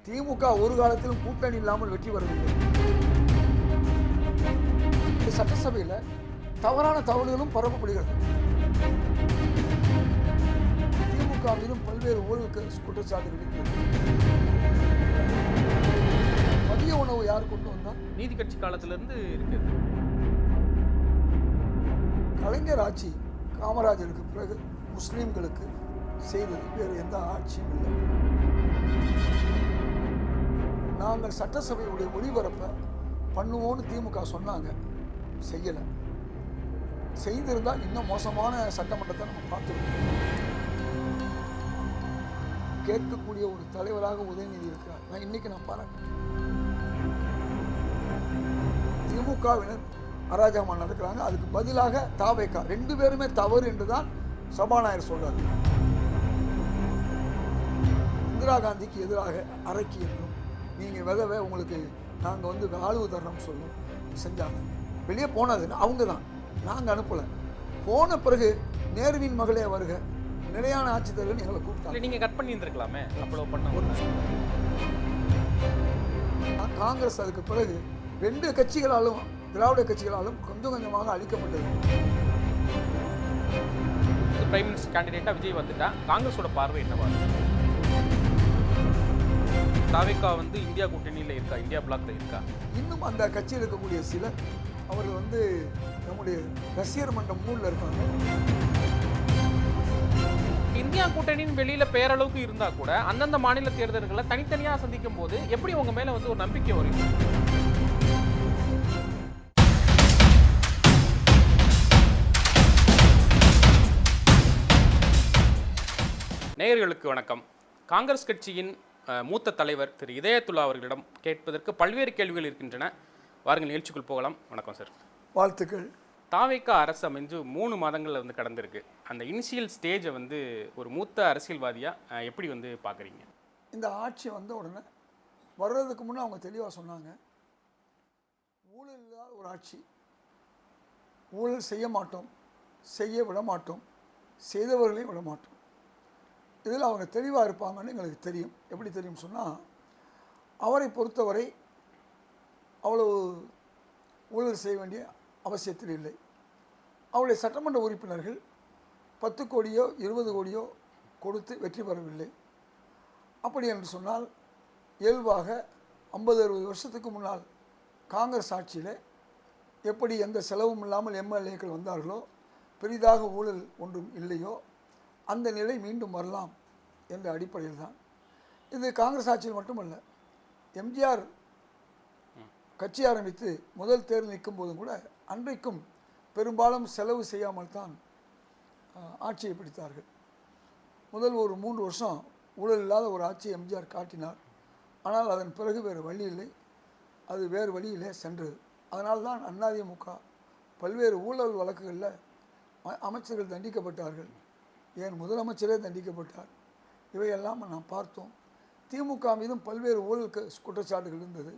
திமுக ஒரு காலத்திலும் கூட்டணி இல்லாமல் வெற்றி பெறவில்லை. சட்டசபையில் தவறான தகவல்களும் பரப்பப்படுகிறது. திமுக மீதும் பல்வேறு ஊழல் குற்றச்சாட்டுகள் இருக்கிறது. மதிய உணவு யார் கொண்டு வந்தா? நீதி கட்சி காலத்திலிருந்து இருக்குது. கலைஞர் ஆட்சி காமராஜருக்கு பிறகு முஸ்லீம்களுக்கு செய்தது வேறு எந்த ஆட்சியும் இல்லை. நாங்கள் சட்டசபையுடைய ஒளிபரப்பை பண்ணுவோன்னு திமுக சொன்னாங்க, செய்யலை. செய்திருந்தால் இன்னும் மோசமான சட்டமன்றத்தை நம்ம பார்த்துருக்கோம். கேட்கக்கூடிய ஒரு தலைவராக உதயநிதி இருக்கிறார். நான் இன்னைக்கு பாராட்டேன். திமுகவினர் அராஜகமாக நடக்கிறாங்க. அதுக்கு பதிலாக தாவேகா 2 பேருமே தவறு என்றுதான் சபாநாயகர் சொல்றாரு. இந்திரா காந்திக்கு எதிராக அரைக்கி என்றும் நீங்கள் விதவை உங்களுக்கு நாங்கள் ஆளுவு தர்றோம் சொல்லும் செஞ்சாங்க. வெளியே போனது அவங்க தான், நாங்கள் அனுப்பலை. போன பிறகு நேருவின் மகளே வருக, நிலையான ஆட்சி தலைவர் எங்களை கூப்பிட்டாங்க. நீங்கள் கட் பண்ணி இருந்திருக்கலாமே. அவ்வளோ பண்ண காங்கிரஸ் அதுக்கு பிறகு 2 கட்சிகளாலும் திராவிட கட்சிகளாலும் கொஞ்சம் கொஞ்சமாக அழிக்கப்பட்டது. பிரைம் மினிஸ்டர் கேண்டிடேட்டாக விஜய் வந்துட்டா காங்கிரஸோட பார்வை என்னவா? தாவேகா இந்தியா கூட்டணியில் இருக்கா, இந்தியா பிளாக்ல இருக்கா? இன்னும் அந்த கட்சியில் இருக்கக்கூடிய சிலர் அவர்கள் நம்முடைய ரசிகர் மன்றம் மூடில் இருக்காங்க. இந்தியா கூட்டணியின் வெளியில பேரளவுக்கு இருந்தா கூட அந்தந்த மாநில தேர்தல்களை தனித்தனியா சந்திக்கும் போது எப்படி உங்க மேல ஒரு நம்பிக்கை வரும்? நேயர்களுக்கு வணக்கம். காங்கிரஸ் கட்சியின் மூத்த தலைவர் திரு இதயத்துல்லா அவர்களிடம் கேட்பதற்கு பல்வேறு கேள்விகள் இருக்கின்றன. வாருங்கள் நிகழ்ச்சிக்குள் போகலாம். வணக்கம் சார். வாழ்த்துக்கள். தாவேகா அரசு அமைஞ்சு 3 மாதங்கள் கடந்திருக்கு. அந்த இனிஷியல் ஸ்டேஜை ஒரு மூத்த அரசியல்வாதியாக எப்படி பார்க்குறீங்க? இந்த ஆட்சி வந்த உடனே வர்றதுக்கு முன்னே அவங்க தெளிவாக சொன்னாங்க, ஊழல் இல்லாத ஒரு ஆட்சி, ஊழல் செய்ய மாட்டோம், செய்ய விட மாட்டோம், செய்தவர்களையும் விட மாட்டோம். இதில் அவங்க தெளிவாக இருப்பாங்கன்னு எங்களுக்கு தெரியும். எப்படி தெரியும் சொன்னால், அவரை பொறுத்தவரை அவ்வளவு ஊழல் செய்ய வேண்டிய அவசியத்தில் இல்லை. அவருடைய சட்டமன்ற உறுப்பினர்கள் 10 கோடியோ 20 கோடியோ கொடுத்து வெற்றி பெறவில்லை. அப்படி என்று சொன்னால் இயல்பாக 50-60 வருஷத்துக்கு முன்னால் காங்கிரஸ் ஆட்சியில் எப்படி எந்த செலவும் இல்லாமல் எம்எல்ஏக்கள் வந்தார்களோ, பெரிதாக ஊழல் ஒன்றும் இல்லையோ, அந்த நிலை மீண்டும் வரலாம் என்ற அடிப்படையில் தான். இது காங்கிரஸ் ஆட்சியில் மட்டுமல்ல, எம்ஜிஆர் கட்சி ஆரம்பித்து முதல் தேர்தல் நிற்கும் போதும் கூட அன்றைக்கும் பெரும்பாலும் செலவு செய்யாமல் தான் ஆட்சியை பிடித்தார்கள். முதல் ஒரு 3 வருஷம் ஊழல் இல்லாத ஒரு ஆட்சியை எம்ஜிஆர் காட்டினார். ஆனால் அதன் பிறகு வேறு வழி இல்லை, அது வேறு வழியிலே சென்றது. அதனால்தான் அதிமுக பல்வேறு ஊழல் வழக்குகளில் அமைச்சர்கள் தண்டிக்கப்பட்டார்கள். ஏன் முதலமைச்சரே தண்டிக்கப்பட்டார். இவையெல்லாம் நாம் பார்த்தோம். திமுக மீதும் பல்வேறு ஊழல் குற்றச்சாட்டுகள் இருந்தது.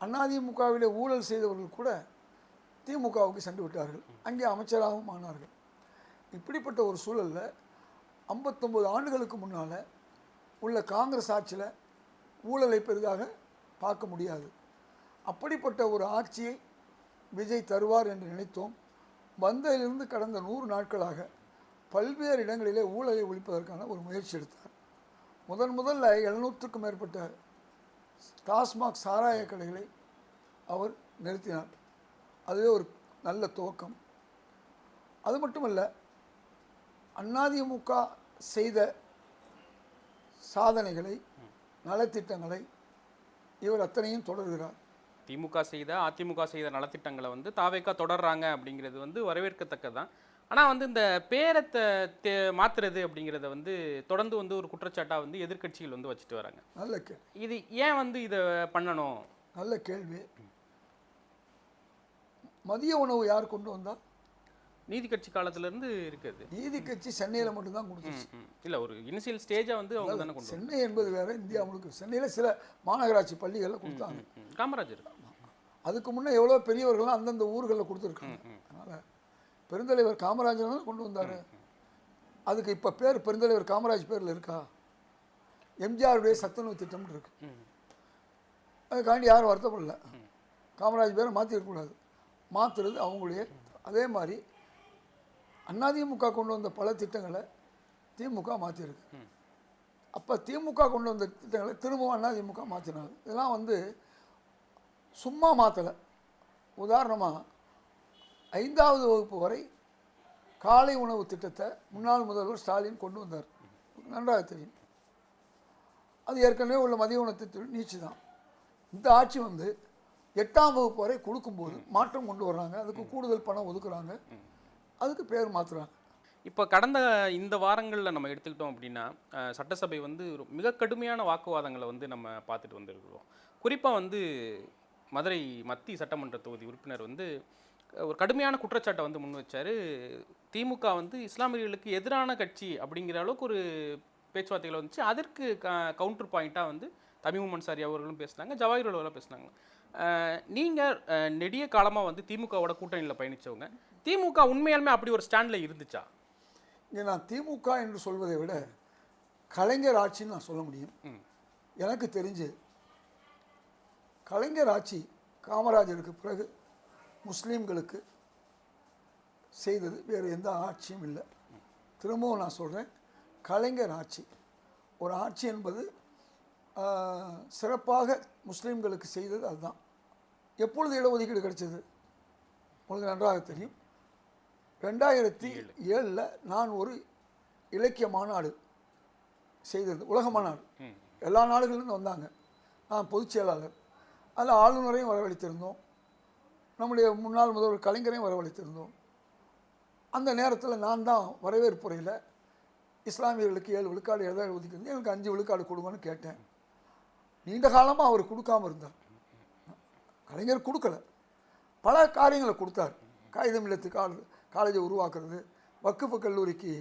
அதிமுகவிலே ஊழல் செய்தவர்கள் கூட திமுகவுக்கு சென்று விட்டார்கள், அங்கே அமைச்சராகவும் ஆனார்கள். இப்படிப்பட்ட ஒரு சூழலில் 59 ஆண்டுகளுக்கு முன்னால் உள்ள காங்கிரஸ் ஆட்சியில் ஊழலை பெரிதாக பார்க்க முடியாது. அப்படிப்பட்ட ஒரு ஆட்சியை விஜய் தருவார் என்று நினைத்தோம். வந்ததிலிருந்து கடந்த 100 நாட்களாக பல்வேறு இடங்களிலே ஊழலை ஒழிப்பதற்கான ஒரு முயற்சி எடுத்தார். முதல்ல 700க்கும் மேற்பட்ட டாஸ்மாக் சாராய கடைகளை அவர் நிறுத்தினார். அதுவே ஒரு நல்ல துவக்கம். அது மட்டுமல்ல, அதிமுக செய்த சாதனைகளை, நலத்திட்டங்களை இவர் அத்தனையும் தொடர்கிறார். திமுக செய்த, அதிமுக செய்த நலத்திட்டங்களை தாவேகா தொடர்றாங்க அப்படிங்கிறது வரவேற்கத்தக்கதான். ஆனால் இந்த பேரத்தை மாற்றுறது அப்படிங்கிறத தொடர்ந்து ஒரு குற்றச்சாட்டாக எதிர்க்கட்சிகள் வச்சுட்டு வராங்க. நல்ல கேள்வி. இது ஏன் இதை பண்ணணும்? நல்ல கேள்வி. மதிய உணவு யார் கொண்டு வந்தா? நீதி கட்சி காலத்திலிருந்து இருக்குது. நீதி கட்சி சென்னையில் மட்டும்தான் கொடுத்துச்சு. இல்லை, ஒரு இனிஷியல் ஸ்டேஜாக அவங்க தானே கொண்டு. சென்னை என்பது வேறு, இந்தியா முழுக்க. சென்னையில் சில மாநகராட்சி பள்ளிகளில் கொடுத்தாங்க. காமராஜர் அதுக்கு முன்னே எவ்வளோ பெரியவர்கள்லாம் அந்தந்த ஊர்களில் கொடுத்துருக்காங்க. அதனால் பெருந்தலைவர் காமராஜர் தான் கொண்டு வந்தார். அதுக்கு இப்போ பேர் பெருந்தலைவர் காமராஜ் பேரில் இருக்கா? எம்ஜிஆருடைய சத்துணவு திட்டம் இருக்கு. அதுக்காண்டி யாரும் வருத்தப்படல. காமராஜ் பேரை மாற்றிருக்கக்கூடாது, மாற்றுறது அவங்களுடைய. அதே மாதிரி அதிமுக கொண்டு வந்த பல திட்டங்களை திமுக மாற்றிருக்கு. அப்போ திமுக கொண்டு வந்த திட்டங்களை திரும்பவும் அதிமுக மாற்றினாங்க. இதெல்லாம் வந்து சும்மா மாற்றலை. உதாரணமாக 5வது வகுப்பு வரை காலை உணவு திட்டத்தை முன்னாள் முதல்வர் ஸ்டாலின் கொண்டு வந்தார், நன்றாக தெரியும். அது ஏற்கனவே உள்ள மதிய உணவு திட்டம் நீச்சு தான். இந்த ஆட்சி வந்து 8ஆம் வகுப்பு வரை கொடுக்கும்போது மாற்றம் கொண்டு வர்றாங்க, அதுக்கு கூடுதல் பணம் ஒதுக்குறாங்க, அதுக்கு பேர் மாற்றுறாங்க. இப்போ கடந்த இந்த வாரங்களில் நம்ம எடுத்துக்கிட்டோம் அப்படின்னா சட்டசபை வந்து மிக கடுமையான வாக்குவாதங்களை வந்து நம்ம பார்த்துட்டு வந்துருக்கிறோம். குறிப்பாக வந்து மதுரை மத்திய சட்டமன்ற தொகுதி உறுப்பினர் வந்து ஒரு கடுமையான குற்றச்சாட்டை வந்து முன் வச்சார். திமுக வந்து இஸ்லாமியர்களுக்கு எதிரான கட்சி அப்படிங்கிற அளவுக்கு ஒரு பேச்சுவார்த்தைகள் வந்துச்சு. அதற்கு கவுண்டர் பாயிண்ட்டாக வந்து தமிமும் அன்சாரி அவர்களும் பேசினாங்க, ஜவாஹிர் அவர்களும் பேசினாங்க. நீங்கள் நெடிய காலமாக வந்து திமுகவோட கூட்டணியில் பயணித்தவங்க, திமுக உண்மையாலுமே அப்படி ஒரு ஸ்டாண்டில் இருந்துச்சா? இங்கே நான் திமுக என்று சொல்வதை விட கலைஞர் ஆட்சின்னு நான் சொல்ல முடியும். எனக்கு தெரிஞ்சு கலைஞர் ஆட்சி காமராஜருக்கு பிறகு முஸ்லீம்களுக்கு செய்தது வேறு எந்த ஆட்சியும் இல்லை. திரும்பவும் நான் சொல்கிறேன், கலைஞர் ஆட்சி ஒரு ஆட்சி என்பது சிறப்பாக முஸ்லீம்களுக்கு செய்தது அதுதான். எப்பொழுது இடஒதுக்கீடு கிடைச்சது உங்களுக்கு நன்றாக தெரியும். 2007 நான் ஒரு இலக்கிய மாநாடு செய்தது, உலக மாநாடு. எல்லா நாடுகளிலும் வந்தாங்க. நான் பொதுச் செயலாளர். அதில் ஆளுநரையும் வரவழைத்திருந்தோம், நம்முடைய முன்னாள் முதல்வர் கலைஞரையும் வரவழைத்திருந்தோம். அந்த நேரத்தில் நான் தான் வரவேற்புரையில் இஸ்லாமியர்களுக்கு 7 விழுக்காடு இட ஒதுக்கி எனக்கு 5 விழுக்காடு கொடுங்கன்னு கேட்டேன். நீண்ட காலமாக அவர் கொடுக்காமல் இருந்தார். கலைஞர் கொடுக்கல, பல காரியங்களை கொடுத்தார். காகிதம் இல்லத்து காலேஜை உருவாக்குறது, வக்குஃபு கல்லூரிக்கு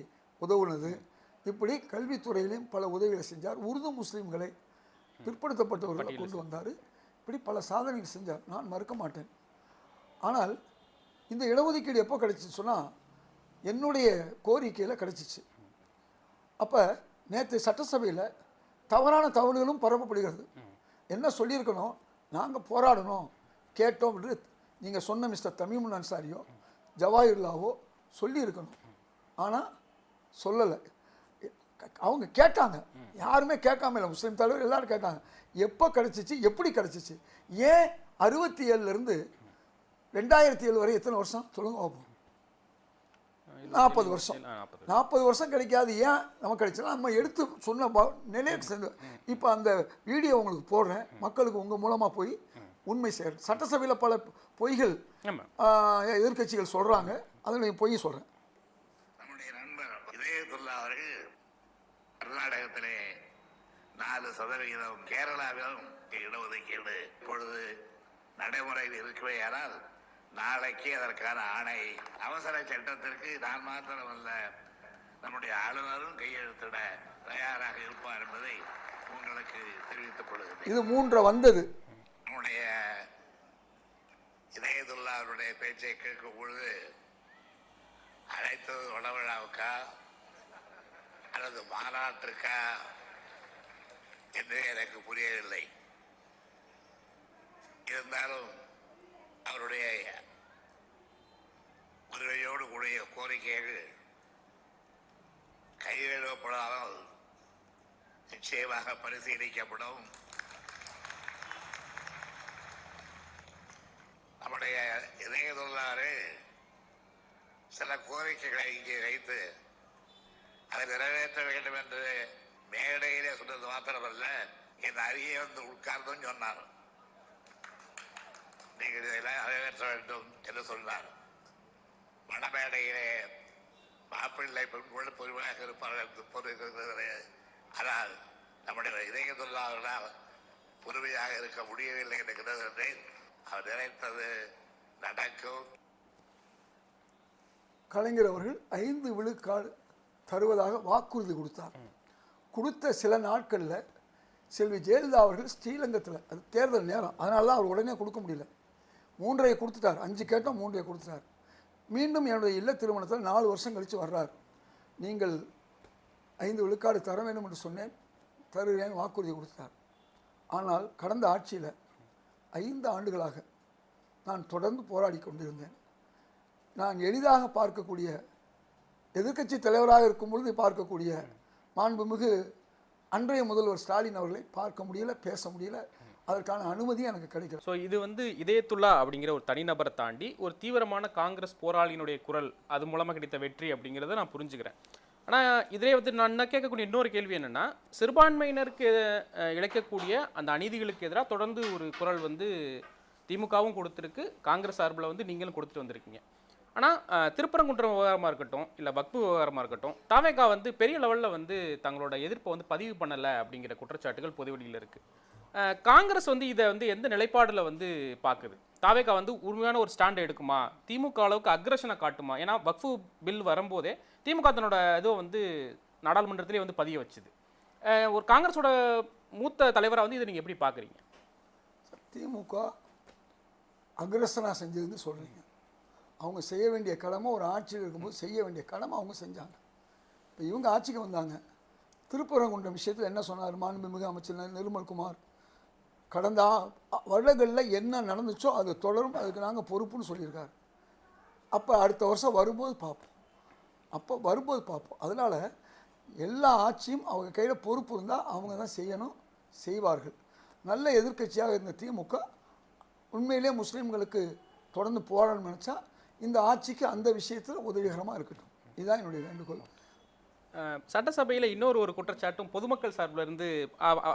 உதவுனது, இப்படி கல்வித்துறையிலையும் பல உதவிகளை செஞ்சார். உருது முஸ்லீம்களை பிற்படுத்தப்பட்டவர்களை கொண்டு வந்தார். இப்படி பல சாதனைகள் செஞ்சார், நான் மறுக்க மாட்டேன். ஆனால் இந்த இடஒதுக்கீடு எப்போ கிடைச்சிச்சு சொன்னால் என்னுடைய கோரிக்கையில் கிடைச்சிச்சு. அப்போ நேற்று சட்டசபையில் தவறான தகவல்களும் பரப்பப்படுகிறது. என்ன சொல்லியிருக்கணும், நாங்கள் போராடணும் கேட்டோம் என்று நீங்கள் சொன்ன மிஸ்டர் தமிமுன் அன்சாரியோ ஜவாஹிர்லாவோ சொல்லியிருக்கணும். ஆனால் சொல்லலை. அவங்க கேட்டாங்க, யாருமே கேட்காம இல்லை, முஸ்லீம் தலைவர் எல்லாரும் கேட்டாங்க. எப்போ கிடச்சிச்சு, எப்படி கிடச்சிச்சு, ஏன் 67லேருந்து 2007 வரை எத்தனை வருஷம் சொல்லுங்க பார்ப்போம்? 40 வருஷம். 40 வருஷம் கிடைக்காது, ஏன் நமக்கு கிடைச்சா நம்ம எடுத்து சொன்ன நிலையத்துக்கு சேர்ந்து. இப்போ அந்த வீடியோ உங்களுக்கு போடுறேன், மக்களுக்கு உங்கள் மூலமாக போய் உண்மை செய்ய. சட்டசபையில் பல பொய்கள் எதிர்கட்சிகள் சொல்கிறாங்க, அதில் பொய் சொல்கிறேன். நம்முடைய நண்பர் இதயத்துல்லா அவர்கள் கர்நாடகத்திலே 4%, கேரளாவிலும் இடஒதுக்கீடு இப்பொழுது நடைமுறையில் இருக்கவேயானால் நாளைக்கு அதற்கான ஆணை அவசர சட்டத்திற்கு நான் மாத்திரமல்ல நம்முடைய ஆளுநரும் கையெழுத்திட தயாராக இருப்பார் என்பதை உங்களுக்கு தெரிவித்துக் கொள்கிறேன். இது 3 வந்தது. நம்முடைய இதயத்துல்லா அவருடைய பேச்சை கேட்கும் பொழுது அழைத்தது வடவிழாவுக்கா அல்லது மாநாட்டிற்கா என்று எனக்கு புரியவில்லை. இருந்தாலும் அவருடைய உரிமையோடு கூடிய கோரிக்கைகள் கையெழுப்படாமல் நிச்சயமாக பரிசீலிக்கப்படும். நம்முடைய இதயத்துள்ளாரு சில கோரிக்கைகளை இங்கே வைத்து அதை நிறைவேற்ற வேண்டும் என்று மேடையிலே சொன்னது மாத்திரமல்ல, என் அருகே வந்து உட்கார்ந்தும் சொன்னார், நீங்கள் இதெல்லாம் நிறைவேற்ற வேண்டும் என்று சொன்னார். மணமேடையிலே மாப்பிள்ளை பெண்கள் பொறுமையாக இருப்பார்கள் என்று பொறுக்கிறது. ஆனால் நம்முடைய இதயத்துள்ளாவினால் பொறுமையாக இருக்க முடியவில்லை என்கிறது என்று அவர் நினைத்தது நடக்கும். கலைஞர் அவர்கள் 5 விழுக்காடு தருவதாக வாக்குறுதி கொடுத்தார். கொடுத்த சில நாட்களில் செல்வி ஜெயலலிதா அவர்கள் ஸ்ரீலங்கத்தில், அது தேர்தல் நேரம், அதனால தான் அவர் உடனே கொடுக்க முடியல, 3 கொடுத்துட்டார். 5 கேட்டோம், 3 கொடுத்துட்டார். மீண்டும் என்னுடைய இல்ல திருமணத்தில் 4 வருஷம் கழித்து வர்றார். நீங்கள் 5 விழுக்காடு தர வேண்டும் என்று சொன்னேன், தருகிறேன் வாக்குறுதி கொடுத்தார். ஆனால் கடந்த ஆட்சியில் 5 ஆண்டுகளாக நான் தொடர்ந்து போராடி கொண்டிருந்தேன். நான் எளிதாக பார்க்கக்கூடிய எதிர்க்கட்சி தலைவராக இருக்கும் பொழுது பார்க்கக்கூடிய மாண்புமிகு அன்றைய முதல்வர் ஸ்டாலின் அவர்களை பார்க்க முடியல, பேச முடியல. அதற்கான அனுமதி எனக்கு கிடைக்கல. ஸோ இது வந்து இதயத்துல்லா அப்படிங்கிற ஒரு தனிநபரை தாண்டி ஒரு தீவிரமான காங்கிரஸ் போராளியினுடைய குரல், அது மூலமாக கிடைத்த வெற்றி அப்படிங்கிறத நான் புரிஞ்சுக்கிறேன். ஆனால் இதிலே வந்து நான் கேட்கக்கூடிய இன்னொரு கேள்வி என்னென்னா, சிறுபான்மையினருக்கு இழைக்கக்கூடிய அந்த அநீதிகளுக்கு எதிராக தொடர்ந்து ஒரு குரல் வந்து திமுகவும் கொடுத்துருக்கு, காங்கிரஸ் சார்பில் வந்து நீங்களும் கொடுத்துட்டு வந்திருக்கீங்க. ஆனால் திருப்பரங்குன்றம் விவகாரமாக இருக்கட்டும், இல்லை வக்பு விவகாரமாக இருக்கட்டும், தாவேகா வந்து பெரிய லெவலில் வந்து தங்களோட எதிர்ப்பை வந்து பதிவு பண்ணலை அப்படிங்கிற குற்றச்சாட்டுகள் பொதுவெளியில் இருக்குது. காங்கிரஸ் வந்து இதை வந்து எந்த நிலைப்பாடில் வந்து பார்க்குது? தாவேகா வந்து உண்மையான ஒரு ஸ்டாண்ட் எடுக்குமா? திமுக அளவுக்கு அக்ரஷனை காட்டுமா? ஏன்னா வக்ஃபு பில் வரும்போதே திமுக தன்னோட இதுவை வந்து நாடாளுமன்றத்திலே வந்து பதிய வச்சுது. ஒரு காங்கிரஸோட மூத்த தலைவராக வந்து இதை நீங்கள் எப்படி பார்க்குறீங்க? திமுக அக்ரஷனாக செஞ்சதுன்னு சொல்கிறீங்க. அவங்க செய்ய வேண்டிய கடமை, ஒரு ஆட்சியில் இருக்கும்போது செய்ய வேண்டிய கடமை அவங்க செஞ்சாங்க. இப்போ இவங்க ஆட்சிக்கு வந்தாங்க. திருப்பரங்குன்றம் விஷயத்தில் என்ன சொன்னார் மாண்புமிகு அமைச்சர் நிர்மல்குமார்? கடந்த வருடங்களில் என்ன நடந்துச்சோ அது தொடரும், அதுக்கு நாங்கள் பொறுப்புன்னு சொல்லியிருக்காரு. அப்போ அடுத்த வருஷம் வரும்போது பார்ப்போம். அதனால் எல்லா ஆட்சியும் அவங்க கையில் பொறுப்பு இருந்தால் அவங்க தான் செய்யணும், செய்வார்கள். நல்ல எதிர்க்கட்சியாக இருந்த திமுக உண்மையிலே முஸ்லீம்களுக்கு தொடர்ந்து போராடணும்னு நினச்சா இந்த ஆட்சிக்கு அந்த விஷயத்தில் உதவிகரமாக இருக்கட்டும். இதுதான் என்னுடைய வேண்டுகோள். சட்டசபையில் ஒரு குற்றச்சாட்டும் பொதுமக்கள் சார்பில் இருந்து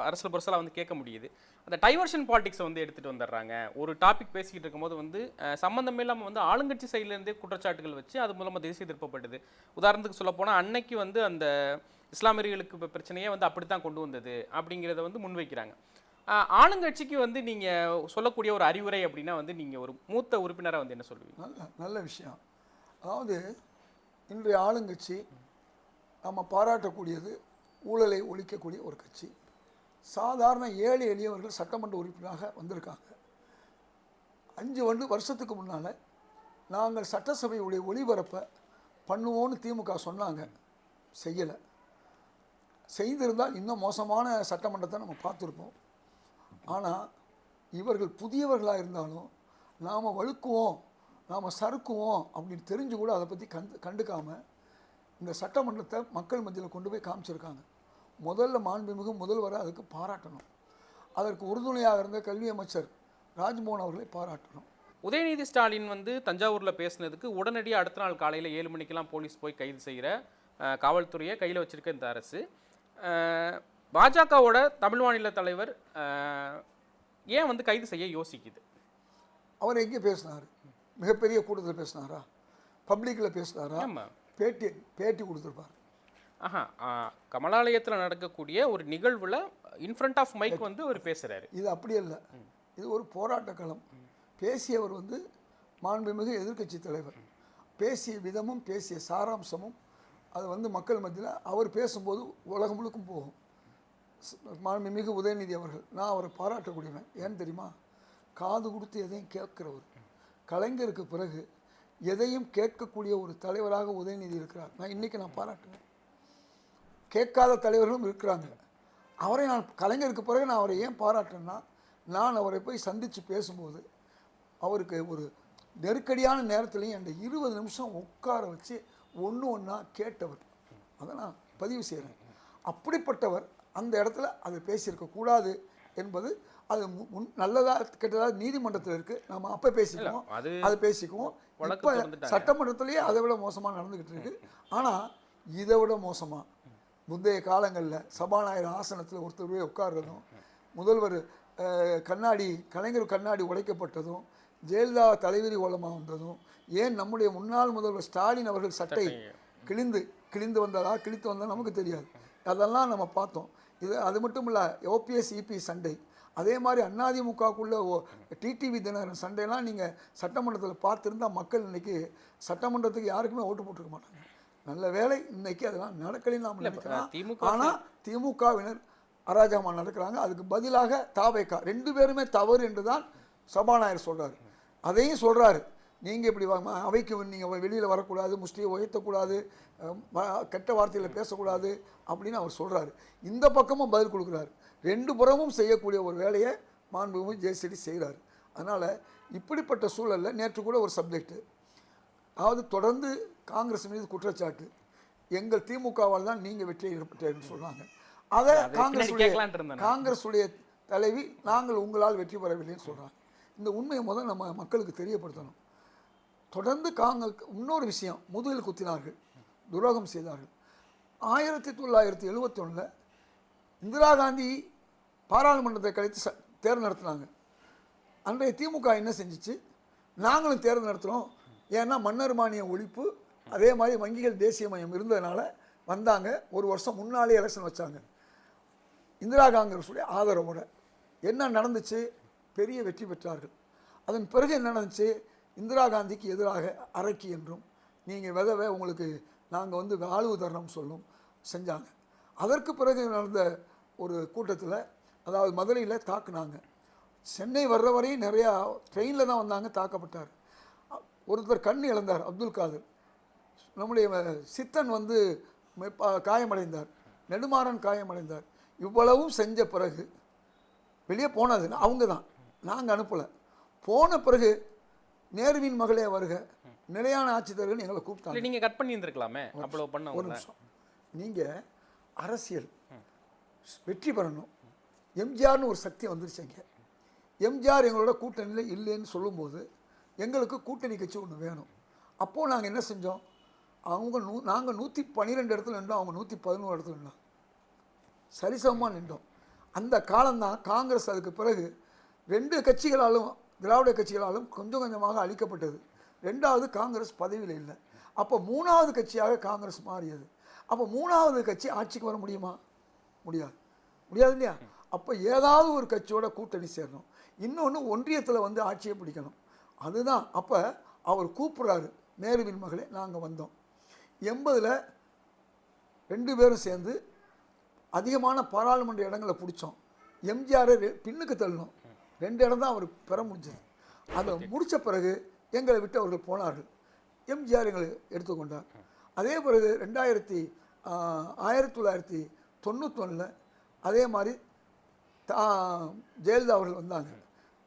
அரசியல் புரசலாக வந்து கேட்க முடியுது. அந்த டைவர்ஷன் பாலிடிக்ஸை வந்து எடுத்துகிட்டு வந்துடுறாங்க. ஒரு டாபிக் பேசிக்கிட்டு இருக்கும்போது வந்து சம்மந்தமே இல்லாமல் வந்து ஆளுங்கட்சி சைட்லேருந்தே குற்றச்சாட்டுகள் வச்சு அது மூலமாக தேசிய திருப்பப்பட்டது. உதாரணத்துக்கு சொல்லப்போனால் அன்னைக்கு வந்து அந்த இஸ்லாமியர்களுக்கு பிரச்சனையே வந்து அப்படி தான் கொண்டு வந்தது அப்படிங்கிறத வந்து முன்வைக்கிறாங்க. ஆளுங்கட்சிக்கு வந்து நீங்கள் சொல்லக்கூடிய ஒரு அறிவுரை அப்படின்னா வந்து நீங்கள் ஒரு மூத்த உறுப்பினராக வந்து என்ன சொல்லுவீங்க? நல்ல விஷயம். அதாவது இன்றைய ஆளுங்கட்சி நம்ம பாராட்டக்கூடியது ஊழலை ஒழிக்கக்கூடிய ஒரு கட்சி. சாதாரண ஏழை எளியவர்கள் சட்டமன்ற உறுப்பினராக வந்திருக்காங்க. 5 வருஷத்துக்கு முன்னால் நாங்கள் சட்டசபையுடைய ஒளிபரப்பை பண்ணுவோன்னு திமுக சொன்னாங்க, செய்யலை. செய்திருந்தால் இன்னும் மோசமான சட்டமன்றத்தை நம்ம பார்த்துருப்போம். ஆனால் இவர்கள் புதியவர்களாக இருந்தாலும் நாம் வழுக்குவோம், நாம் சறுக்குவோம் அப்படின்னு தெரிஞ்சு கூட அதை பற்றி கண்டுக்காமல் இந்த சட்டமன்றத்தை மக்கள் மத்தியில் கொண்டு போய் காமிச்சிருக்காங்க. முதல்ல மாண்புமிகு முதல்வரை அதுக்கு பாராட்டணும். அதற்கு உறுதுணையாக இருந்த கல்வி அமைச்சர் ராஜ்மோகன் அவர்களை பாராட்டணும். உதயநிதி ஸ்டாலின் வந்து தஞ்சாவூரில் பேசினதுக்கு உடனடியாக அடுத்த நாள் காலையில் 7 மணிக்கெல்லாம் போலீஸ் போய் கைது செய்கிற காவல்துறையை கையில் வச்சிருக்க இந்த அரசு, பாஜகவோட தமிழ் மாநில தலைவர் ஏன் வந்து கைது செய்ய யோசிக்குது? அவர் எங்கே பேசினார்? மிகப்பெரிய கூட்டத்தில் பேசினாரா? பப்ளிக்கில் பேசினாரா? பேட்டி கொடுத்துருப்பார். கமலாலயத்தில் நடக்கக்கூடிய ஒரு நிகழ்வில் இன்ஃப்ரண்ட் ஆஃப் மைக் வந்து அவர் பேசுகிறாரு. இது அப்படி இல்லை, இது ஒரு போராட்ட களம். பேசியவர் வந்து மாண்புமிகு எதிர்க்கட்சி தலைவர். பேசிய விதமும் பேசிய சாராம்சமும் அது வந்து மக்கள் மத்தியில் அவர் பேசும்போது உலகம் முழுக்கும் போகும். மாண்புமிகு உதயநிதி அவர்கள், நான் அவரை பாராட்டக்கூடியவன். ஏன்னு தெரியுமா? காது கொடுத்து எதையும் கேட்கிறவர். கலைஞருக்கு பிறகு எதையும் கேட்கக்கூடிய ஒரு தலைவராக உதயநிதி இருக்கிறார். இன்றைக்கி நான் பாராட்டுவேன். கேட்காத தலைவர்களும் இருக்கிறாங்க. அவரை நான் கலைஞருக்கு பிறகு நான் அவரை ஏன் பாராட்டுறேன்னா, நான் அவரை போய் சந்தித்து பேசும்போது அவருக்கு ஒரு நெருக்கடியான நேரத்துலையும் அந்த 20 நிமிஷம் உட்கார வச்சு ஒன்றா கேட்டவர். அதை நான் பதிவு செய்கிறேன். அப்படிப்பட்டவர் அந்த இடத்துல அதை பேசியிருக்கக்கூடாது என்பது அது நல்லதாக கெட்டதாக நீதிமன்றத்தில் இருக்குது. நம்ம அப்போ பேசிக்குவோம், அதை பேசிக்குவோம். இப்போ சட்டமன்றத்திலேயே அதை விட மோசமாக நடந்துக்கிட்டு இருக்கு. ஆனால் இதை விட மோசமாக முந்தைய காலங்களில் சபாநாயகர் ஆசனத்தில் ஒருத்தருவே உட்கார்றதும், முதல்வர் கலைஞர் கண்ணாடி உடைக்கப்பட்டதும், ஜெயலலிதா தலைவிரி ஓலமாக வந்ததும், ஏன் நம்முடைய முன்னாள் முதல்வர் ஸ்டாலின் அவர்கள் சட்டை கிழிந்து வந்ததா கிழித்து வந்தால் நமக்கு தெரியாது. அதெல்லாம் நம்ம பார்த்தோம். அது மட்டும் இல்லை, ஓபிஎஸ் இபி சண்டை, அதே மாதிரி அதிமுகக்குள்ள டிடிவி தினகரன் சண்டையெல்லாம் நீங்கள் சட்டமன்றத்தில் பார்த்துருந்தால் மக்கள் இன்றைக்கி சட்டமன்றத்துக்கு யாருக்குமே ஓட்டு போட்டிருக்க மாட்டாங்க. நல்ல வேளை இன்னைக்கு அதெல்லாம் நடக்கலைன்னு நாம் நினைக்கலாம். ஆனால் திமுகவினர் அராஜகமாக நடக்கிறாங்க. அதுக்கு பதிலாக தாவேகா 2 பேருமே தவறு என்று தான் சபாநாயகர் சொல்கிறார். அதையும் சொல்கிறாரு. நீங்கள் இப்படி அவைக்கு நீங்கள் வெளியில் வரக்கூடாது, முஸ்லீம் உயர்த்தக்கூடாது, கெட்ட வார்த்தையில் பேசக்கூடாது அப்படின்னு அவர் சொல்கிறாரு. இந்த பக்கமும் பதில் கொடுக்குறாரு. ரெண்டு புறமும் செய்யக்கூடிய ஒரு வேலையை மாண்புமிகு ஜெயசெடி செய்கிறார். அதனால் இப்படிப்பட்ட சூழலில் நேற்று கூட ஒரு சப்ஜெக்ட்டு, அதாவது தொடர்ந்து காங்கிரஸ் மீது குற்றச்சாட்டு, எங்கள் திமுகவால் தான் நீங்கள் வெற்றி பெற்றேன்னு சொல்கிறாங்க. அதை காங்கிரஸுடைய தலைவி நாங்கள் உங்களால் வெற்றி பெறவில்லைன்னு சொல்கிறாங்க. இந்த உண்மையை முதல் நம்ம மக்களுக்கு தெரியப்படுத்தணும். தொடர்ந்து இன்னொரு விஷயம், முதுகில் குத்தினார்கள், துரோகம் செய்தார்கள். 1971 இந்திரா காந்தி பாராளுமன்றத்தை கழித்து தேர்தல் நடத்தினாங்க. அன்றைய திமுக என்ன செஞ்சிச்சு, நாங்களும் தேர்தல் நடத்துகிறோம், ஏன்னா மன்னர் மானிய ஒழிப்பு, அதே மாதிரி வங்கிகள் தேசிய மையம் இருந்ததுனால வந்தாங்க. ஒரு வருஷம் முன்னாலே எலெக்ஷன் வச்சாங்க இந்திரா காங்கிரஸுடைய ஆதரவோட. என்ன நடந்துச்சு, பெரிய வெற்றி பெற்றார்கள். அதன் பிறகு என்ன நடந்துச்சு, இந்திரா காந்திக்கு எதிராக அரைக்கி என்றும் நீங்கள் விதவை உங்களுக்கு நாங்கள் ஆளுவு தரணும் சொல்லும் செஞ்சாங்க. அதற்கு பிறகு நடந்த ஒரு கூட்டத்தில், அதாவது மதுரையில் தாக்குனாங்க. சென்னை வர்ற வரையும் நிறையா ட்ரெயினில் தான் வந்தாங்க, தாக்கப்பட்டார். ஒருத்தர் கண் இழந்தார், அப்துல் காதர். நம்முடைய சித்தன் காயமடைந்தார், நெடுமாறன் காயமடைந்தார். இவ்வளவும் செஞ்ச பிறகு வெளியே போனது அவங்க தான், நாங்கள் அனுப்பலை. போன பிறகு நேருவின் மகளே வருக, நிலையான ஆட்சித்தர்கள் எங்களை கூப்பிட்டாங்க. நீங்கள் கட் பண்ணி இருந்திருக்கலாமே, அவ்வளோ பண்ண. ஒரு நிமிஷம், நீங்கள் அரசியல் வெற்றி பெறணும். எம்ஜிஆர்னு ஒரு சக்தி வந்துருச்சுங்க. எம்ஜிஆர் எங்களோட கூட்டணியில் இல்லைன்னு சொல்லும்போது எங்களுக்கு கூட்டணி கட்சி ஒன்று வேணும். அப்போது நாங்கள் என்ன செஞ்சோம், நாங்கள் 112 இடத்துல நின்றோம், அவங்க 111 இடத்துல நின்றோம், சரிசமமாக நின்றோம். அந்த காலம்தான் காங்கிரஸ் அதுக்கு பிறகு 2 கட்சிகளாலும், திராவிட கட்சிகளாலும் கொஞ்சம் கொஞ்சமாக அழிக்கப்பட்டது. 2வது காங்கிரஸ் பதவியில் இல்லை. அப்போ 3வது கட்சியாக காங்கிரஸ் மாறியது. அப்போ 3வது கட்சி ஆட்சிக்கு வர முடியுமா? முடியாது இல்லையா? அப்போ ஏதாவது ஒரு கட்சியோட கூட்டணி சேரணும். இன்னொன்று ஒன்றியத்தில் ஆட்சியை பிடிக்கணும். அதுதான் அப்போ அவர் கூப்பிட்றாரு, நேருவின் மகளே நாங்கள் வந்தோம். 80ல் 2 பேரும் சேர்ந்து அதிகமான பாராளுமன்ற இடங்களை பிடிச்சோம். எம்ஜிஆரை பின்னுக்கு தள்ளணும். 2 இடம் தான் அவர் பெற முடிஞ்சது. அதை முடித்த பிறகு எங்களை விட்டு அவர்கள் போனார்கள். எம்ஜிஆர் எங்களை எடுத்துக்கொண்டார். அதே பிறகு 1991 அதே மாதிரி ஜெயலலிதா அவர்கள் வந்தாங்க.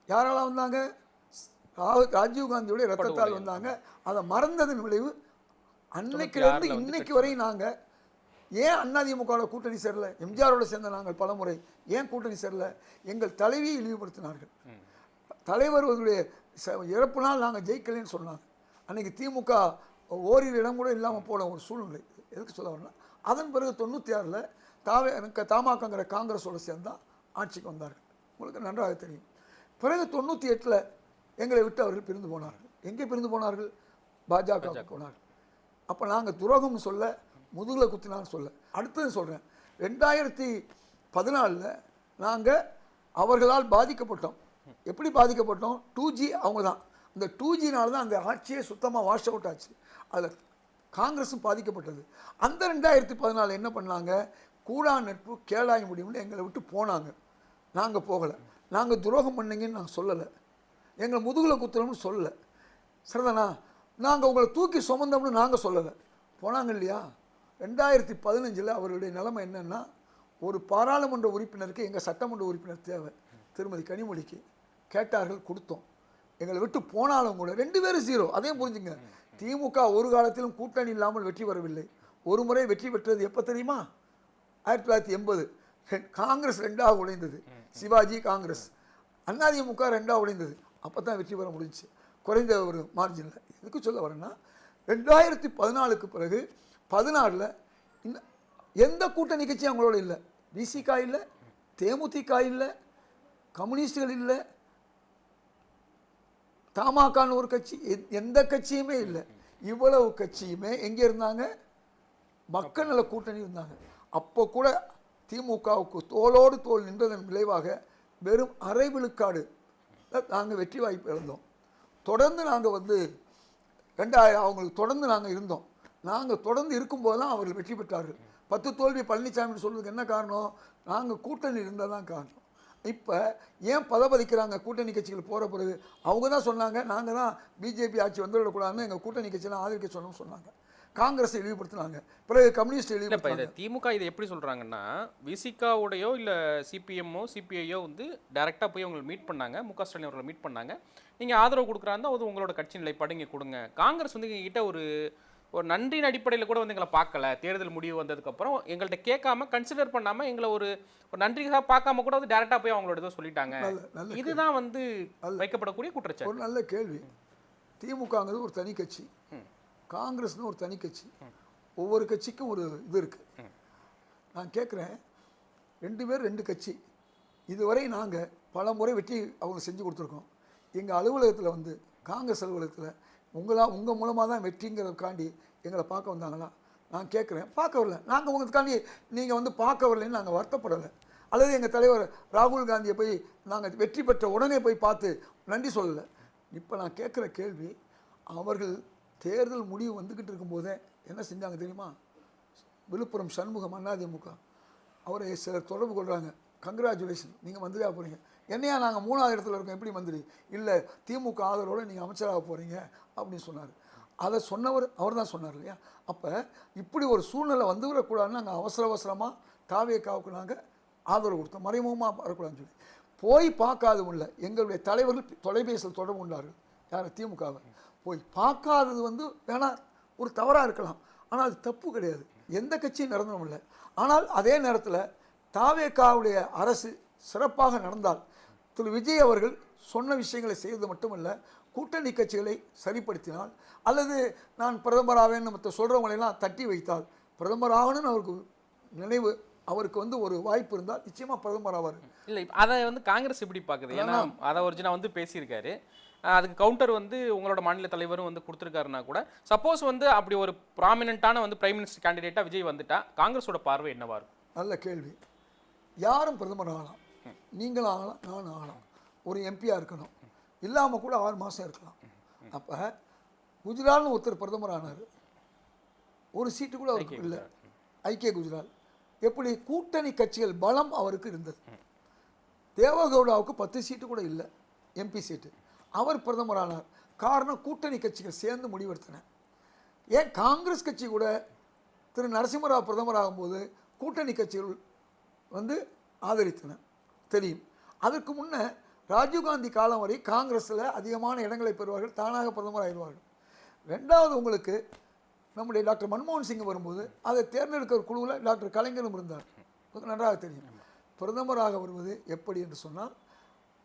யாரெல்லாம் வந்தாங்க? ராஜீவ்காந்தியுடைய ரத்தத்தால் வந்தாங்க. அதை மறந்ததன் விளைவு அன்னைக்கிலிருந்து இன்னைக்கு வரையும் நாங்கள் ஏன் அதிமுகவோட கூட்டணி சேரல, எம்ஜிஆரோட சேர்ந்த நாங்கள் பலமுறை ஏன் கூட்டணி சேரல, எங்கள் தலைவியை இழிவுபடுத்தினார்கள். தலைவர்களுடைய இறப்பு நாள் நாங்கள் ஜெயிக்கலைன்னு சொன்னாங்க. அன்றைக்கி திமுக ஓரிரு இடம் கூட இல்லாமல் போன ஒரு சூழ்நிலை. எதுக்கு சொல்ல வரலாம், அதன் பிறகு 96 தமாகங்கிற காங்கிரஸோடு சேர்ந்தால் ஆட்சிக்கு வந்தார்கள். உங்களுக்கு நன்றாக தெரியும். பிறகு 98 எங்களை விட்டு அவர்கள் பிரிந்து போனார்கள். எங்கே பிரிந்து போனார்கள்? பாஜக போனார்கள். அப்போ நாங்கள் துரோகம்னு சொல்ல, முதுகில் குத்தினான்னு சொல்ல. அடுத்தது சொல்கிறேன், 2014 நாங்கள் அவர்களால் பாதிக்கப்பட்டோம். எப்படி பாதிக்கப்பட்டோம்? 2G அவங்க தான். இந்த 2Gனால தான் அந்த ஆட்சியே சுத்தமாக வாஷ் அவுட் ஆச்சு. அதில் காங்கிரஸும் பாதிக்கப்பட்டது. அந்த 2014 என்ன பண்ணாங்க, கூடா நட்பு கேளாய் முடியும்னு எங்களை விட்டு போனாங்க. நாங்கள் போகலை. நாங்கள் துரோகம் பண்ணீங்கன்னு நாங்கள் சொல்லலை, எங்களை முதுகில் குத்துறோம்னு சொல்லலை. சரிதானா? நாங்கள் உங்களை தூக்கி சுமந்தோம்னு நாங்கள் சொல்லலை. போனாங்க இல்லையா? 2015 அவர்களுடைய நிலைமை என்னென்னா, ஒரு பாராளுமன்ற உறுப்பினருக்கு எங்கள் சட்டமன்ற உறுப்பினர் தேவை, திருமதி கனிமொழிக்கு கேட்டார்கள், கொடுத்தோம். எங்களை விட்டு போனாலும் கூட 2 பேரும் 0. அதையும் புரிஞ்சுங்க. திமுக ஒரு காலத்திலும் கூட்டணி இல்லாமல் வெற்றி பெறவில்லை. ஒரு முறை வெற்றி பெற்றது எப்போ தெரியுமா? 1980 காங்கிரஸ் 2ஆக உடைந்தது. சிவாஜி காங்கிரஸ், அதிமுக 2ஆக உடைந்தது. அப்போ தான் வெற்றி பெற முடிஞ்சிச்சு, குறைந்த ஒரு மார்ஜினில். எதுக்கு சொல்ல வரேன்னா, 2014க்கு பிறகு 16 எந்த கூட்டணி கட்சியும் அவங்களோட இல்லை. விசிக இல்லை, தேமுதிக இல்லை, கம்யூனிஸ்டுகள் இல்லை, தமாகன்னு ஒரு கட்சி, எந்த கட்சியுமே இல்லை. இவ்வளவு கட்சியுமே எங்கே இருந்தாங்க? மக்கள் நல கூட்டணி இருந்தாங்க. அப்போ கூட திமுகவுக்கு தோளோடு தோல் நின்றதன் விளைவாக வெறும் அரை விழுக்காடு நாங்கள் வெற்றி வாய்ப்பு இழந்தோம். தொடர்ந்து நாங்கள் அவங்களுக்கு தொடர்ந்து நாங்கள் இருந்தோம். நாங்கள் தொடர்ந்து இருக்கும்போது தான் அவர்கள் வெற்றி பெற்றார்கள். 10 தோல்வி பழனிசாமின்னு சொல்றதுக்கு என்ன காரணம்? நாங்கள் கூட்டணி இருந்தால் தான் காரணம். இப்போ ஏன் பதபதிக்கிறாங்க கூட்டணி கட்சிகள் போகிற பிறகு? அவங்க தான் சொன்னாங்க, நாங்கள் தான் பிஜேபி ஆட்சி வந்துவிடக்கூடாதுன்னு எங்கள் கூட்டணி கட்சியெல்லாம் ஆதரிக்க சொல்லணும்னு சொன்னாங்க. காங்கிரஸை இழிவுபடுத்தினாங்க, பிறகு கம்யூனிஸ்ட் இல்லை இப்போ இதை இழிவுபடுத்தினாங்க. திமுக இதை எப்படி சொல்கிறாங்கன்னா, விசிகாவுடையோ இல்லை சிபிஎம்மோ சிபிஐயோ வந்து டேரெக்டாக போய் அவங்களை மீட் பண்ணாங்க, முக ஸ்டாலின் அவர்களை மீட் பண்ணாங்க. நீங்கள் ஆதரவு கொடுக்குறாருந்தா அது உங்களோட கட்சி நிலைப்பாடு இங்கே கொடுங்க. காங்கிரஸ் வந்து எங்ககிட்ட ஒரு நன்றியின் அடிப்படையில் கூட வந்து எங்களை பார்க்கல, தேர்தல் முடிவு வந்ததுக்கப்புறம் எங்கள்கிட்ட கேட்காம கன்சிடர் பண்ணாமல் எங்களை ஒரு நன்றிக்காக பார்க்காம கூட வந்து டேரெக்டாக போய் அவங்களோட இதை சொல்லிட்டாங்க. நல்ல இதுதான் வந்து வைக்கப்படக்கூடிய குற்றச்சாட்டு. ஒரு நல்ல கேள்வி. திமுகங்கிறது ஒரு தனி கட்சி, காங்கிரஸ்னு ஒரு தனி கட்சி. ஒவ்வொரு கட்சிக்கும் ஒரு இது இருக்குது. நான் கேட்குறேன், 2 பேர் 2 கட்சி. இதுவரை நாங்கள் பல முறை வெற்றி அவங்க செஞ்சு கொடுத்துருக்கோம். எங்கள் அலுவலகத்தில் வந்து காங்கிரஸ் அலுவலகத்தில் உங்கள் மூலமாக தான் வெற்றிங்கிறதுக்காண்டி எங்களை பார்க்க வந்தாங்களா? நான் கேட்குறேன், பார்க்க வரல. நாங்கள் உங்களுக்காண்டி நீங்கள் வந்து பார்க்க வரலைன்னு நாங்கள் வருத்தப்படலை. அல்லது எங்கள் தலைவர் ராகுல் காந்தியை போய் நாங்கள் வெற்றி பெற்ற உடனே போய் பார்த்து நன்றி சொல்லலை. இப்போ நான் கேட்குற கேள்வி, அவர்கள் தேர்தல் முடிவு வந்துக்கிட்டு இருக்கும்போதே என்ன செஞ்சாங்க தெரியுமா? விழுப்புரம் சண்முகம் அதிமுக அவரை சிலர் தொடர்பு கொள்கிறாங்க, கங்க்ராச்சுலேஷன் நீங்கள் மந்திரியாக போகிறீங்க. என்னையா நாங்கள் 3வது இடத்துல இருக்கோம், எப்படி மந்திரி? இல்லை திமுக ஆதரவோடு நீங்கள் அமைச்சராக போகிறீங்க அப்படின்னு சொன்னார். அதை சொன்னவர் அவர் தான் சொன்னார் இல்லையா? அப்போ இப்படி ஒரு சூழ்நிலை வந்துவிடக்கூடாதுன்னு நாங்கள் அவசரமாக தாவேக்காவுக்கு நாங்கள் ஆதரவு கொடுத்தோம், மறைமுகமாக வரக்கூடாதுன்னு சொல்லி. போய் பார்க்காதவும் இல்லை. எங்களுடைய தலைவர்கள் தொலைபேசியில் தொடர்பு கொண்டார்கள். யார்? திமுகவை. போய் பார்க்காதது வந்து வேணா ஒரு தவறாக இருக்கலாம், ஆனால் அது தப்பு கிடையாது. எந்த கட்சியும் நிரந்தரம் இல்லை. ஆனால் அதே நேரத்தில் தாவேக்காவுடைய அரசு சிறப்பாக நடந்தால், திரு விஜய் அவர்கள் சொன்ன விஷயங்களை செய்வது மட்டுமல்ல, கூட்டணி கட்சிகளை சரிப்படுத்தினால், அல்லது நான் பிரதமராவேன்னு மற்ற சொல்கிறவங்களெல்லாம் தட்டி வைத்தால், பிரதமர் ஆகணும்னு அவருக்கு நினைவு, அவருக்கு வந்து ஒரு வாய்ப்பு இருந்தால் நிச்சயமாக பிரதமர் ஆவார். இல்லை அதை வந்து காங்கிரஸ் எப்படி பார்க்குது? ஏன்னா அதை ஒரிஜினா வந்து பேசியிருக்காரு. அதுக்கு கவுண்டர் வந்து உங்களோட மாநில தலைவரும் வந்து கொடுத்துருக்காருன்னா கூட, சப்போஸ் வந்து அப்படி ஒரு ப்ராமினென்ட்டான வந்து பிரைம் மினிஸ்டர் கேண்டிடேட்டாக விஜய் வந்துட்டா காங்கிரஸோட பார்வை என்னவா இருக்கும்? நல்ல கேள்வி. யாரும் பிரதமர் ஆகலாம், நீங்களும் ஆகலாம், நானும் ஆகலாம். ஒரு எம்பியாக இருக்கணும், இல்லாமல் கூட 6 மாதம் இருக்கலாம். அப்போ குஜரால்னு ஒருத்தர் பிரதமர் ஆனார், ஒரு சீட்டு கூட அவருக்கு இல்லை. ஐக்கிய குஜரால். எப்படி? கூட்டணி கட்சிகள் பலம் அவருக்கு இருந்தது. தேவகவுடாவுக்கு 10 சீட்டு கூட இல்லை, எம்பி சீட்டு. அவர் பிரதமர் ஆனார். காரணம், கூட்டணி கட்சிகள் சேர்ந்து முடிவெடுத்தன. ஏன் காங்கிரஸ் கட்சி கூட திரு நரசிம்மராவ் பிரதமர் ஆகும்போது கூட்டணி கட்சிகள் வந்து ஆதரித்தன தெரியும். அதற்கு முன்னே ராஜீவ்காந்தி காலம் வரை காங்கிரஸில் அதிகமான இடங்களை பெறுவார்கள், தானாக பிரதமர் ஆகிடுவார்கள். 2வது உங்களுக்கு நம்முடைய டாக்டர் மன்மோகன் சிங் வரும்போது அதை தேர்ந்தெடுக்கிற குழுவில் டாக்டர் கலைஞரும் இருந்தார், நன்றாக தெரியும். பிரதமராக வருவது எப்படி என்று சொன்னால்,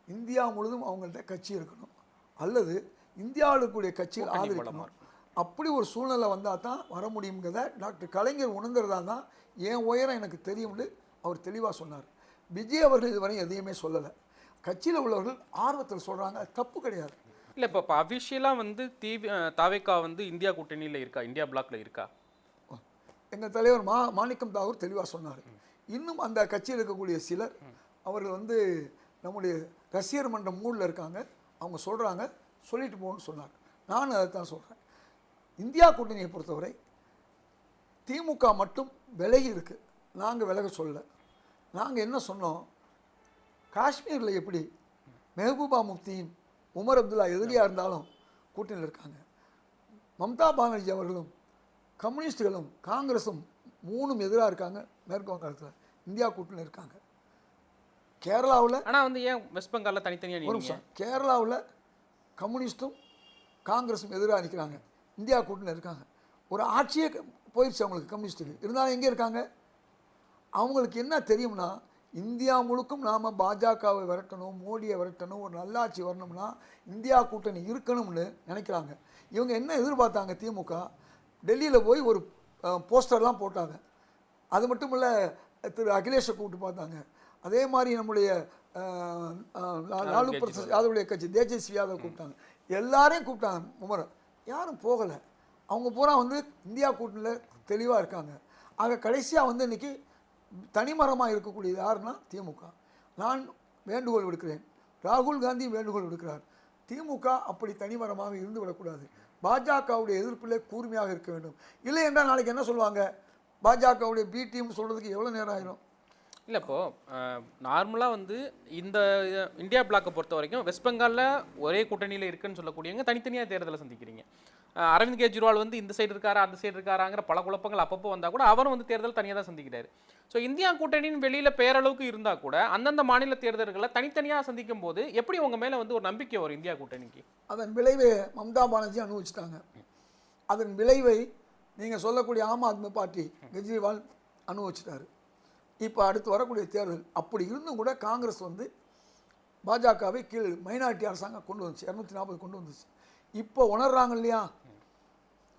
இந்தியா முழுதும் அவங்கள்ட்ட கட்சி இருக்கணும், அல்லது இந்தியாவில் இருக்கக்கூடிய கட்சிகள் ஆதரிக்கணும். அப்படி ஒரு சூழ்நிலை வந்தால் தான் வர முடியுங்கிறத டாக்டர் கலைஞர் உணர்ந்துறதா தான் என் உயரம் எனக்கு தெரியும்னு அவர் தெளிவாக சொன்னார். விஜய் அவர்கள் இதுவரை எதையுமே சொல்லலை. கட்சியில் உள்ளவர்கள் ஆர்வத்தில் சொல்கிறாங்க, தப்பு கிடையாது. இல்லை இப்போ அஃபிஷியலாக வந்து தாவேக்கா வந்து இந்தியா கூட்டணியில் இருக்கா, இந்தியா பிளாக்ல இருக்கா? எங்கள் தலைவர் மாணிக்கம் தாகூர் தெளிவாக சொன்னார். இன்னும் அந்த கட்சியில் இருக்கக்கூடிய சிலர் அவர்கள் வந்து நம்முடைய ரசிகர் மன்ற மூடில் இருக்காங்க, அவங்க சொல்கிறாங்க, சொல்லிட்டு போகணும்னு சொன்னார். நான் அதை தான் சொல்கிறேன். இந்தியா கூட்டணியை பொறுத்தவரை திமுக மட்டும் விலகி இருக்குது, நாங்கள் விலக சொல்ல. நாங்கள் என்ன சொன்னோம், காஷ்மீரில் எப்படி மெஹபூபா முஃப்தியும் உமர் அப்துல்லா எதிரியாக இருந்தாலும் கூட்டணியில் இருக்காங்க, மம்தா பானர்ஜி அவர்களும் கம்யூனிஸ்டுகளும் காங்கிரஸும் 3ம் எதிராக இருக்காங்க. மேற்கு வங்காளத்தில் இந்தியா கூட்டணியில் இருக்காங்க. கேரளாவில் ஆனால் வந்து ஏன் வெஸ்ட் பெங்காலில் தனித்தனியாக ஒரு நிமிஷம், கேரளாவில் கம்யூனிஸ்ட்டும் காங்கிரஸும் எதிராக நிற்கிறாங்க, இந்தியா கூட்டணியில் இருக்காங்க. ஒரு ஆட்சியே போயிடுச்சு அவங்களுக்கு, கம்யூனிஸ்ட்டுக்கு. இருந்தாலும் எங்கே இருக்காங்க? அவங்களுக்கு என்ன தெரியும்னா, இந்தியா முழுக்கும் நாம் பாஜகவை விரட்டணும், மோடியை விரட்டணும், ஒரு நல்லாட்சி வரணும்னா இந்தியா கூட்டணி இருக்கணும்னு நினைக்கிறாங்க. இவங்க என்ன எதிர்பார்த்தாங்க? திமுக டெல்லியில் போய் ஒரு போஸ்டர்லாம் போட்டாங்க. அது மட்டும் இல்லை, திரு அகிலேஷை கூப்பிட்டு பார்த்தாங்க. அதே மாதிரி நம்முடைய லாலு பிரசாத் யாதவுடைய கட்சி தேஜஸ்வி யாதவ் கூப்பிட்டாங்க, எல்லாரையும் கூப்பிட்டாங்க. உமர் யாரும் போகலை. அவங்க பூரா வந்து இந்தியா கூட்டணியில் தெளிவாக இருக்காங்க. ஆக கடைசியாக வந்து இன்றைக்கி தனிமரமாக இருக்கக்கூடியது யாருன்னா திமுக. நான் வேண்டுகோள் விடுக்கிறேன், ராகுல் காந்தி வேண்டுகோள் விடுக்கிறார், திமுக அப்படி தனிமரமாக இருந்து விடக்கூடாது, பாஜகவுடைய எதிர்ப்பிலே கூர்மையாக இருக்க வேண்டும். இல்லை என்றால் நாளைக்கு என்ன சொல்லுவாங்க, பாஜகவுடைய பி டீம் சொல்கிறதுக்கு எவ்வளோ நேரம் ஆயிரும்? இல்லை இப்போது நார்மலாக வந்து இந்த இந்தியா பிளாக்கை பொறுத்த வரைக்கும் வெஸ்ட் பெங்காலில் ஒரே கூட்டணியில் இருக்குன்னு சொல்லக்கூடியவங்க தனித்தனியாக தேர்தலை சந்திக்கிறீங்க. அரவிந்த் கெஜ்ரிவால் வந்து இந்த சைடு இருக்காரா அந்த சைடு இருக்காராங்கிற பல குழப்பங்கள் அப்பப்போ வந்தால் கூட அவரும் வந்து தேர்தல் தனியாக தான் சந்திக்கிறாரு. ஸோ இந்தியா கூட்டணியின் வெளியில் பேரளவுக்கு இருந்தால் கூட அந்தந்த மாநில தேர்தல்களை தனித்தனியாக சந்திக்கும் போது எப்படி உங்கள் மேலே வந்து ஒரு நம்பிக்கை வரும் இந்தியா கூட்டணிக்கு? அதன் விளைவை மம்தா பானர்ஜி அனுபவிச்சிட்டாங்க. அதன் விளைவை நீங்கள் சொல்லக்கூடிய ஆம் ஆத்மி பார்ட்டி கெஜ்ரிவால் அனுபவிச்சிட்டாரு. இப்போ அடுத்து வரக்கூடிய தேர்தல் அப்படி இருந்தும் கூட காங்கிரஸ் வந்து பாஜகவை கீழ் மைனாரிட்டி அரசாங்கம் கொண்டு வந்துச்சு, 240 கொண்டு வந்துச்சு. இப்போ உணர்றாங்க இல்லையா,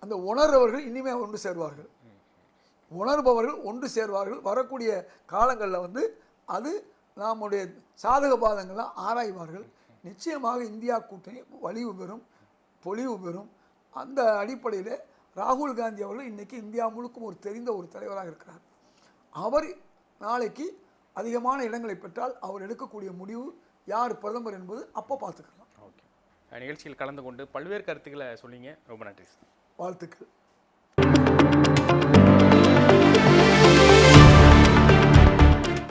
அந்த உணர்றவர்கள் இனிமேல் ஒன்று சேருவார்கள், உணர்பவர்கள் ஒன்று சேர்வார்கள். வரக்கூடிய காலங்களில் வந்து அது நம்முடைய சாதக பாதங்கள்லாம் ஆராய்வார்கள். நிச்சயமாக இந்தியா கூட்டணி வலிவு பெறும், பொலிவு பெறும். அந்த அடிப்படையில் ராகுல் காந்தி அவர்கள் இன்றைக்கி இந்தியா முழுக்கும் ஒரு தெரிந்த ஒரு தலைவராக இருக்கிறார். அவர் நாளைக்கு அதிகமான இடங்களை பெற்றால் அவர் எடுக்கக்கூடிய முடிவு யார் பிரதமர் என்பது அப்போ பார்த்துக்கலாம். ஓகே, நிகழ்ச்சியில் கலந்து கொண்டு பல்வேறு கருத்துக்களை சொன்னீங்க, ரொம்ப நன்றி. வாழ்த்துக்கள்.